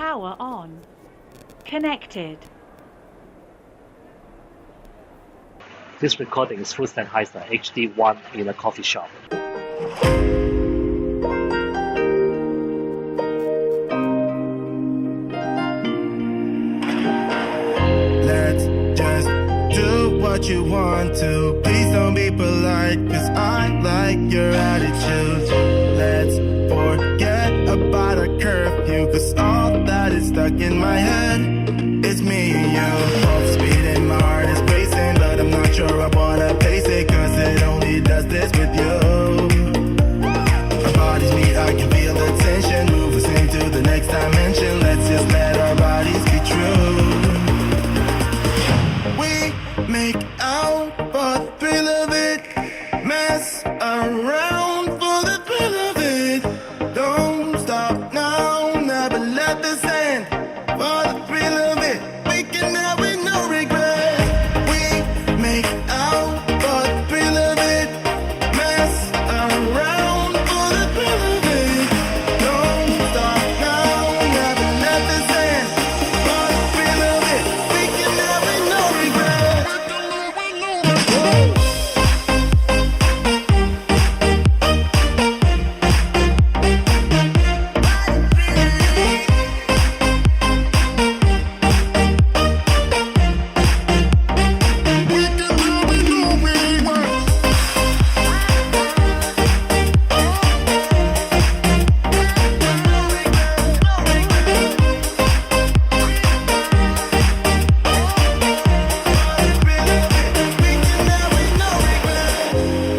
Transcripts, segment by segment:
Power on. Connected. This recording is through Sennheiser HD1 in a coffee shop. Let's just do what you want to. Please don't be polite, cause I like your attitude. Let's forget about a curfew, cause all that is stuck in my head is me and you. Both speed and my heart is racing, but I'm not sure I wanna pace it, cause it only does this with you. Our bodies meet, I can feel the tension, move us into the next dimension. Let's just let our bodies be true. We make out for the thrill of it, mess around for the thrill of it. Don't stop now, never let this end. For the thrill of it, we can have it, no regret. We make out for the thrill of it, mess around for the thrill of it. Don't stop now, never let this end. For the thrill of it, we can have it, no regret.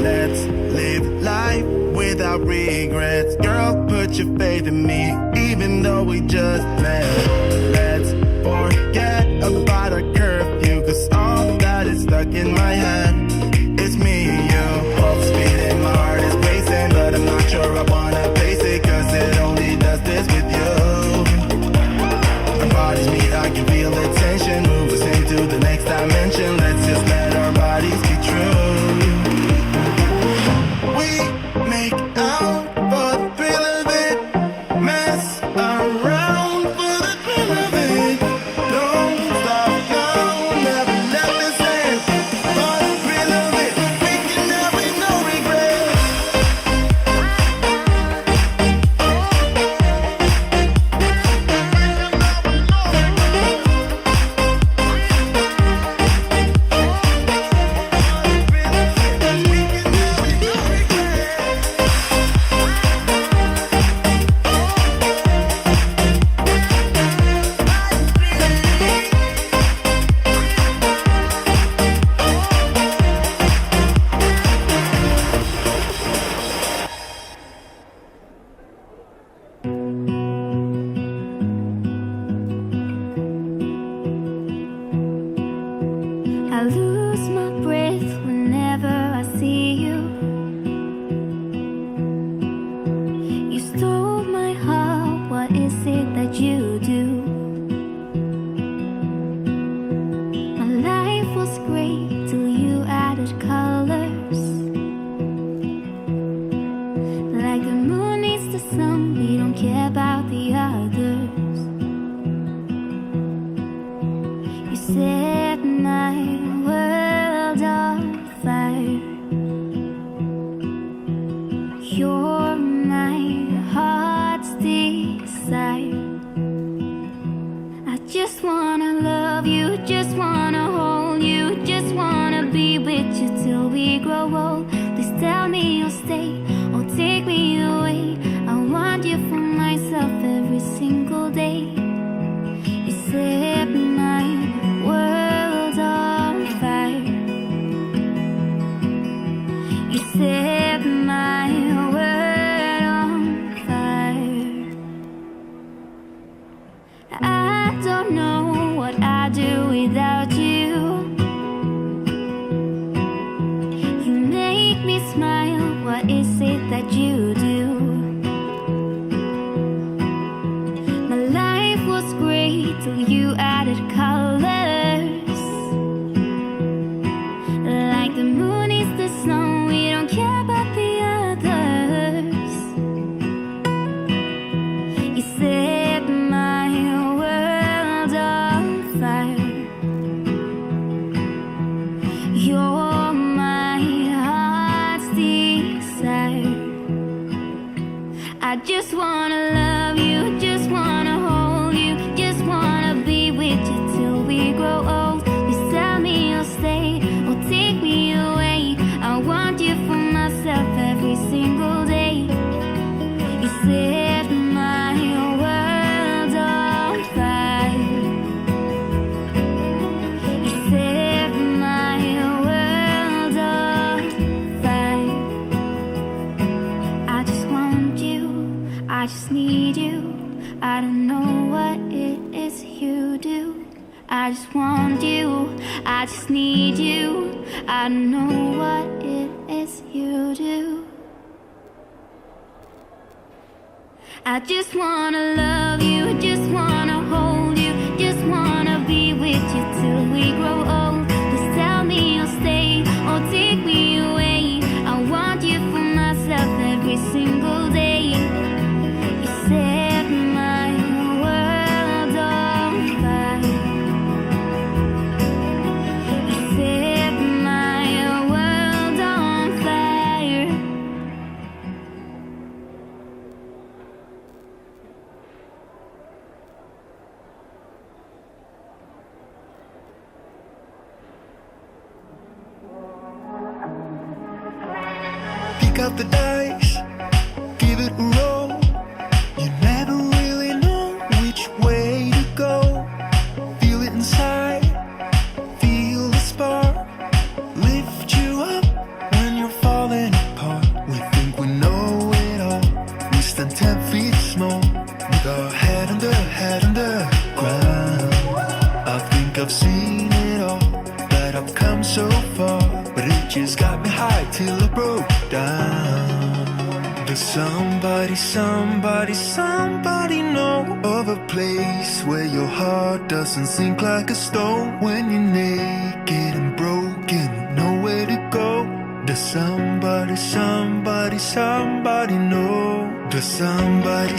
Let's live life without regrets. Girl, put your faith in me, even though we just met. Let's forget about a curfew, cause all that is stuck in my head is me and you. Both speed and my heart is racing, but I'm not sure I wanna pace it, cause it only does this with you. Our bodies meet, I can feel the tension, move us into the next dimension. Let's just let our bodies be true. We make out for the thrill of it, mess around for the thrill of it. Don't stop now, never let this end. For the thrill of it, we can have it, no regret. I lose my breath whenever I see you. You stole my heart, what is it that you do? My life was great till you added colors. Like the moon needs the sun, we don't care about the others. You set my world on fire. You're my heart's desire. I just wanna love you, just wanna hold you, just wanna be with you till we grow old. Please tell me you'll stay or take me away. I want you for myself every single day. You set my world on fire. You set my world on fire. I don't know what I'd do without you. You make me smile, what is it that you do? My life was great till you added colors. Like the moon is the sun, we don't care about the others. You set my I just wanna love you, just wanna hold you, just wanna be with you till we grow old. Please tell me you'll stay or take me away. I want you for myself every single day. You set my world on fire. You set my world on fire. I just want you, I just need you. I don't know what it is you do. I just want you, I just need you. I don't know what it is you do. I just wanna love you, just wanna hold you, just wanna be with you till we grow old. Just tell me you'll stay or take me away. I want you for myself every single day. You set my world on fire. You set my world on fire. Pick up the dice, give it a roll. You never really know which way to go. Feel it inside, feel the spark. Lift you up when you're falling apart. We think we know it all. We stand 10 feet small, with our head on the ground. I think I've seen it all, that I've come so far, but it just got me high till I broke down. Does somebody know of a place where your heart doesn't sink like a stone? When you're naked and broken, nowhere to go. Does somebody know? Does somebody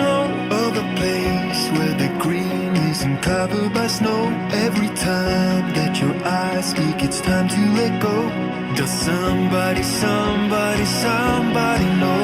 know of a place where the green isn't covered by snow? Every time that your eyes speak, it's time to let go. Does somebody know? Does somebody know?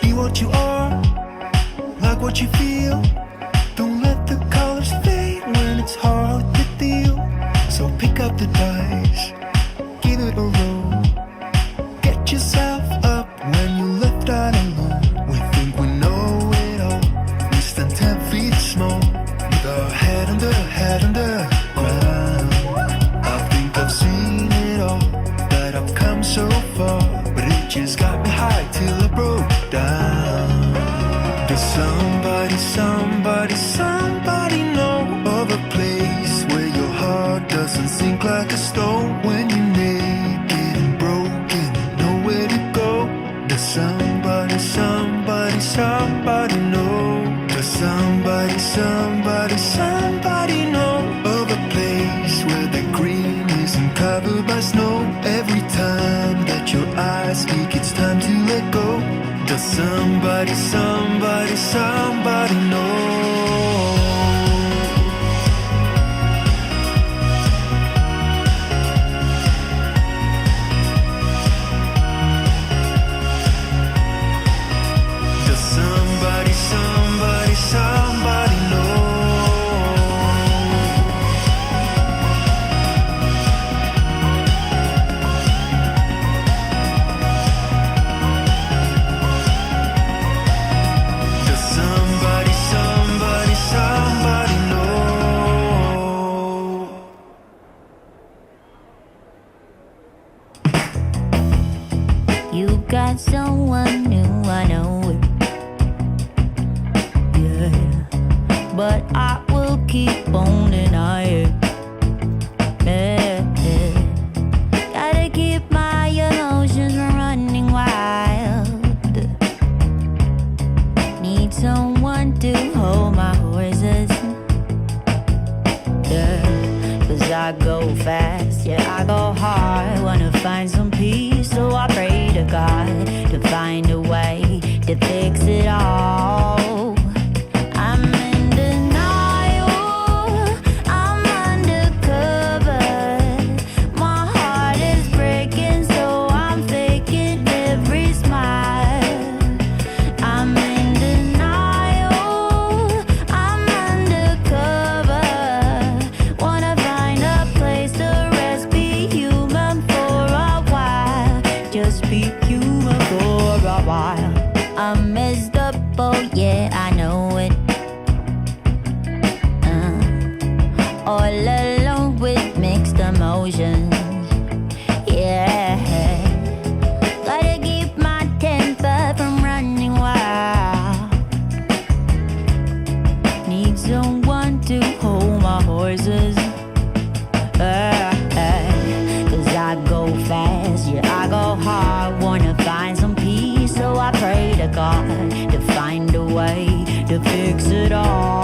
Be what you are, like what you feel. Don't let the colors fade when it's hard to deal. So pick up the dice, give it a roll. Get yourself up when you're left out alone. We think we know it all. We stand 10 feet small, with our head on the ground. I think I've seen it all, that I've come so far, but it just got me high till I broke down. Does somebody know of a place where your heart doesn't sink like a stone? When you're naked and broken, nowhere to go. Does somebody know? Does somebody know of a place where the green isn't covered by snow? Every time that your eyes speak, it's time to let go. Does somebody know? Does somebody know? Does somebody know? You got someone new, I know it. Yeah, but I will keep on denying it. Yeah, yeah. find some peace, so I pray to God to find a way to fix it all. I'm in denial, I'm undercover. My heart is breaking, so I'm faking every smile. I'm in denial, I'm undercover. Wanna find a place to rest, be human for a while. Just be human for a while. I'm messed up, oh yeah, I know it. All alone with mixed emotions, yeah. Gotta keep my temper from running wild. Need someone to hold my horses. Cause I go fast, yeah, I go hard. Wanna find some peace, so I pray to God to find a way to fix it all.